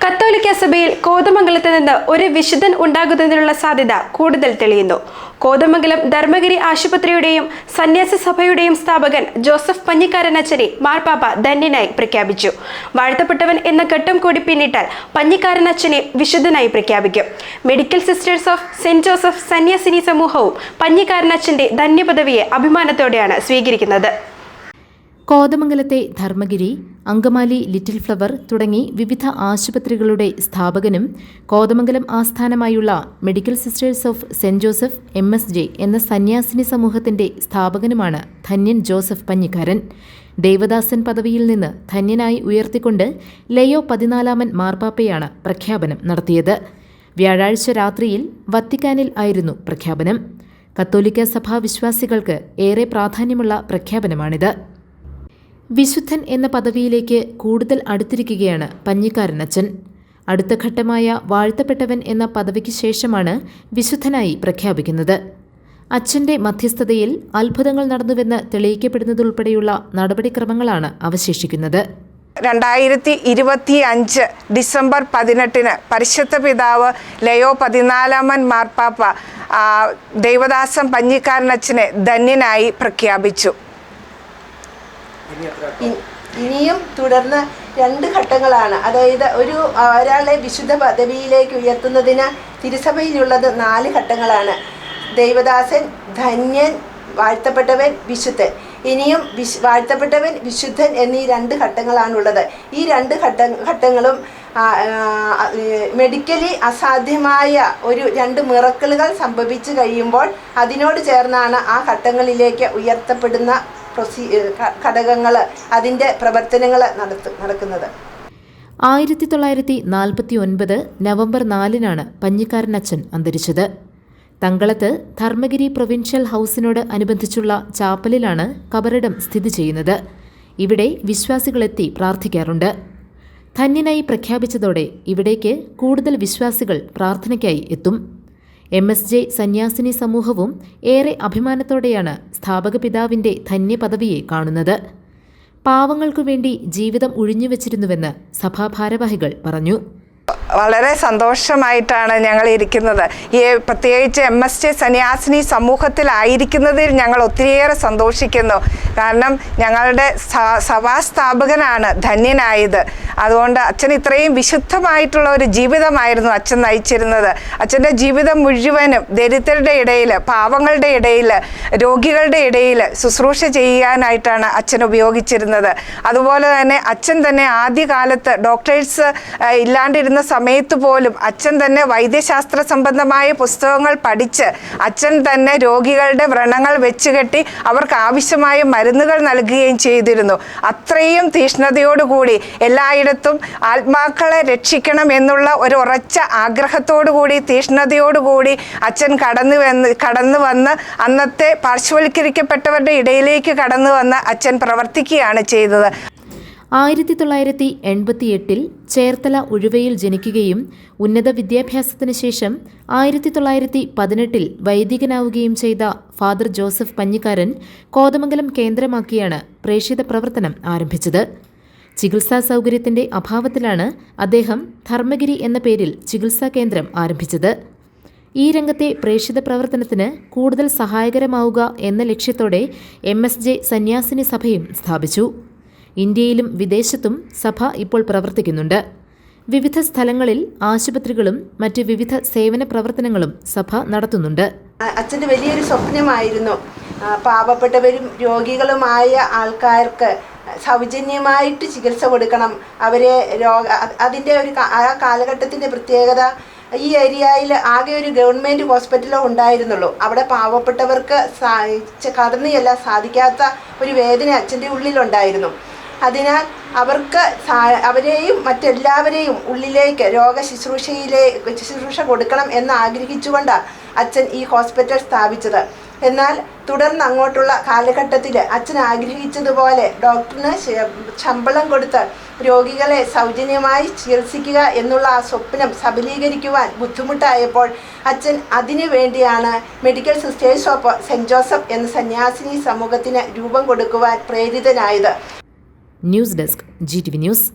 കത്തോലിക്ക സഭയിൽ കോതമംഗലത്ത് നിന്ന് ഒരു വിശുദ്ധൻ ഉണ്ടാകുന്നതിനുള്ള സാധ്യത കൂടുതൽ തെളിയുന്നു. കോതമംഗലം ധർമ്മഗിരി ആശുപത്രിയുടെയും സന്യാസ സഭയുടെയും സ്ഥാപകൻ ജോസഫ് പഞ്ഞിക്കാരൻ അച്ഛനെ മാർപ്പാപ്പ ധന്യനായി പ്രഖ്യാപിച്ചു. വാഴ്ത്തപ്പെട്ടവൻ എന്ന ഘട്ടം കൂടി പിന്നിട്ടാൽ പഞ്ഞിക്കാരൻ അച്ഛനെ വിശുദ്ധനായി പ്രഖ്യാപിക്കും. Medical Sisters of Saint Joseph സന്യാസിനി സമൂഹവും പഞ്ഞിക്കാരൻ അച്ഛന്റെ ധന്യപദവിയെ അഭിമാനത്തോടെയാണ് സ്വീകരിക്കുന്നത്. കോതമംഗലത്തെ ധർമ്മഗിരി, അങ്കമാലി ലിറ്റിൽ ഫ്ലവർ തുടങ്ങി വിവിധ ആശുപത്രികളുടെ സ്ഥാപകനും കോതമംഗലം ആസ്ഥാനമായുള്ള Medical Sisters of Saint Joseph MSJ എന്ന സന്യാസിനി സമൂഹത്തിന്റെ സ്ഥാപകനുമാണ് ധന്യൻ ജോസഫ് പഞ്ഞിക്കാരൻ. ദേവദാസൻ പദവിയിൽ നിന്ന് ധന്യനായി ഉയർത്തിക്കൊണ്ട് ലയോ 14 മാർപ്പാപ്പയാണ് പ്രഖ്യാപനം നടത്തിയത്. വ്യാഴാഴ്ച രാത്രിയിൽ വത്തിക്കാനിൽ ആയിരുന്നു പ്രഖ്യാപനം. കത്തോലിക്ക സഭാ വിശ്വാസികൾക്ക് ഏറെ പ്രാധാന്യമുള്ള പ്രഖ്യാപനമാണിത്. വിശുദ്ധൻ എന്ന പദവിയിലേക്ക് കൂടുതൽ അടുത്തിരിക്കുകയാണ് പഞ്ഞിക്കാരൻ അച്ഛൻ. അടുത്ത ഘട്ടമായ വാഴ്ത്തപ്പെട്ടവൻ എന്ന പദവിക്ക് ശേഷമാണ് വിശുദ്ധനായി പ്രഖ്യാപിക്കുന്നത്. അച്ഛന്റെ മധ്യസ്ഥതയിൽ അത്ഭുതങ്ങൾ നടന്നുവെന്ന് തെളിയിക്കപ്പെടുന്നതുൾപ്പെടെയുള്ള നടപടിക്രമങ്ങളാണ് അവശേഷിക്കുന്നത്. 2025 ഡിസംബർ 18 പരിശുദ്ധ പിതാവ് ലയോ 14 മാർപ്പാപ്പ ദേവദാസൻ പഞ്ഞിക്കാരൻ അച്ഛനെ ധന്യനായി പ്രഖ്യാപിച്ചു. ഇനിയും തുടർന്ന് 2 ഘട്ടങ്ങളാണ്. അതായത് ഒരാളെ വിശുദ്ധ പദവിയിലേക്ക് ഉയർത്തുന്നതിന് തിരുസഭയിലുള്ളത് 4 ഘട്ടങ്ങളാണ്. ദൈവദാസൻ, ധന്യൻ, വാഴ്ത്തപ്പെട്ടവൻ, വിശുദ്ധൻ. ഇനിയും വാഴ്ത്തപ്പെട്ടവൻ, വിശുദ്ധൻ എന്നീ 2 ഘട്ടങ്ങളാണുള്ളത്. ഈ 2 ഘട്ടങ്ങളും മെഡിക്കലി അസാധ്യമായ 2 മിറക്കിളുകൾ സംഭവിച്ചു കഴിയുമ്പോൾ അതിനോട് ചേർന്നാണ് ആ ഘട്ടങ്ങളിലേക്ക് ഉയർത്തപ്പെടുന്ന ഘടകങ്ങൾ, അതിൻ്റെ പ്രവർത്തനങ്ങൾ നടക്കുന്നത്. 1949 നവംബർ 4 പഞ്ഞിക്കാരൻ അച്ഛൻ അന്തരിച്ചത്. തങ്കളത്ത് ധർമ്മഗിരി പ്രൊവിൻഷ്യൽ ഹൗസിനോട് അനുബന്ധിച്ചുള്ള ചാപ്പലിലാണ് കബറിടം സ്ഥിതി ചെയ്യുന്നത്. ഇവിടെ വിശ്വാസികളെത്തി പ്രാർത്ഥിക്കാറുണ്ട്. ധന്യനായി പ്രഖ്യാപിച്ചതോടെ ഇവിടേക്ക് കൂടുതൽ വിശ്വാസികൾ പ്രാർത്ഥനയ്ക്കായി എത്തും. MSJ സന്യാസിനി സമൂഹവും ഏറെ അഭിമാനത്തോടെയാണ് സ്ഥാപക പിതാവിന്റെ ധന്യപദവിയെ കാണുന്നത്. പാവങ്ങൾക്കു വേണ്ടി ജീവിതം ഉഴിഞ്ഞുവെച്ചിരുന്നുവെന്ന് സഭാഭാരവാഹികൾ പറഞ്ഞു. വളരെ സന്തോഷമായിട്ടാണ് ഞങ്ങൾ ഇരിക്കുന്നത്. പ്രത്യേകിച്ച് MSJ സന്യാസിനി സമൂഹത്തിലായിരിക്കുന്നതിൽ ഞങ്ങൾ ഒത്തിരിയേറെ സന്തോഷിക്കുന്നു. കാരണം ഞങ്ങളുടെ സഭാസ്ഥാപകനാണ് ധന്യനായത്. അതുകൊണ്ട് അച്ഛൻ ഇത്രയും വിശുദ്ധമായിട്ടുള്ള ഒരു ജീവിതമായിരുന്നു അച്ഛൻ നയിച്ചിരുന്നത്. അച്ഛൻ്റെ ജീവിതം മുഴുവനും ദരിദ്രരുടെ ഇടയിൽ, പാവങ്ങളുടെ ഇടയിൽ, രോഗികളുടെ ഇടയിൽ ശുശ്രൂഷ ചെയ്യാനായിട്ടാണ് അച്ഛൻ ഉപയോഗിച്ചിരുന്നത്. അതുപോലെ തന്നെ അച്ഛൻ തന്നെ ആദ്യകാലത്ത് ഡോക്ടേഴ്സ് ഇല്ലാണ്ടിരുന്ന സമയത്ത് പോലും അച്ഛൻ തന്നെ വൈദ്യശാസ്ത്ര സംബന്ധമായ പുസ്തകങ്ങൾ പഠിച്ച് അച്ഛൻ തന്നെ രോഗികളുടെ വ്രണങ്ങൾ വെച്ചുകെട്ടി അവർക്ക് ആവശ്യമായ മരുന്നുകൾ നൽകുകയും ചെയ്തിരുന്നു. അത്രയും തീഷ്ണതയോടുകൂടി എല്ലായിടത്തും ആത്മാക്കളെ രക്ഷിക്കണം എന്നുള്ള ഒരു ഉറച്ച ആഗ്രഹത്തോടുകൂടി, തീഷ്ണതയോടുകൂടി അച്ഛൻ കടന്നു വന്ന് അന്നത്തെ പാർശ്വവൽക്കരിക്കപ്പെട്ടവരുടെ ഇടയിലേക്ക് കടന്നു വന്ന് അച്ഛൻ പ്രവർത്തിക്കുകയാണ് ചെയ്തത്. 1988 ചേർത്തല ഉഴുവയിൽ ജനിക്കുകയും ഉന്നത വിദ്യാഭ്യാസത്തിന് ശേഷം 1918 വൈദികനാവുകയും ചെയ്ത ഫാദർ ജോസഫ് പഞ്ഞിക്കാരൻ കോതമംഗലം കേന്ദ്രമാക്കിയാണ് പ്രേക്ഷിത പ്രവർത്തനം ആരംഭിച്ചത്. ചികിത്സാ സൗകര്യത്തിന്റെ അഭാവത്തിലാണ് അദ്ദേഹം ധർമ്മഗിരി എന്ന പേരിൽ ചികിത്സാ കേന്ദ്രം ആരംഭിച്ചത്. ഈ രംഗത്തെ പ്രേക്ഷിത പ്രവർത്തനത്തിന് കൂടുതൽ സഹായകരമാവുക എന്ന ലക്ഷ്യത്തോടെ MSJ സന്യാസിനി സഭയും സ്ഥാപിച്ചു. ഇന്ത്യയിലും വിദേശത്തും സഭ ഇപ്പോൾ പ്രവർത്തിക്കുന്നുണ്ട്. വിവിധ സ്ഥലങ്ങളിൽ ആശുപത്രികളും മറ്റ് വിവിധ സേവന പ്രവർത്തനങ്ങളും സഭ നടത്തുന്നുണ്ട്. അച്ഛൻ്റെ വലിയൊരു സ്വപ്നമായിരുന്നു പാവപ്പെട്ടവരും രോഗികളുമായ ആൾക്കാർക്ക് സൗജന്യമായിട്ട് ചികിത്സ കൊടുക്കണം. അവരെ അതിൻ്റെ ആ കാലഘട്ടത്തിൻ്റെ പ്രത്യേകത, ഈ ഏരിയയിൽ ആകെ ഒരു ഗവൺമെൻറ് ഹോസ്പിറ്റലോ ഉണ്ടായിരുന്നുള്ളൂ. അവിടെ പാവപ്പെട്ടവർക്ക് കടന്നു ചെല്ലാൻ സാധിക്കാത്ത ഒരു വേദന അച്ഛൻ്റെ ഉള്ളിലുണ്ടായിരുന്നു. അതിനാൽ അവരെയും മറ്റെല്ലാവരെയും ഉള്ളിലേക്ക് ശുശ്രൂഷ കൊടുക്കണം എന്ന് ആഗ്രഹിച്ചുകൊണ്ടാണ് അച്ഛൻ ഈ ഹോസ്പിറ്റൽ സ്ഥാപിച്ചത്. എന്നാൽ തുടർന്ന് അങ്ങോട്ടുള്ള കാലഘട്ടത്തിൽ അച്ഛൻ ആഗ്രഹിച്ചതുപോലെ ഡോക്ടറിന് ശമ്പളം കൊടുത്ത് രോഗികളെ സൗജന്യമായി ചികിത്സിക്കുക എന്നുള്ള ആ സ്വപ്നം സബലീകരിക്കുവാൻ ബുദ്ധിമുട്ടായപ്പോൾ അച്ഛൻ അതിനു വേണ്ടിയാണ് Medical Sisters of Saint Joseph എന്ന സന്യാസിനി സമൂഹത്തിന് രൂപം കൊടുക്കുവാൻ പ്രേരിതനായത്. News desk GTV news.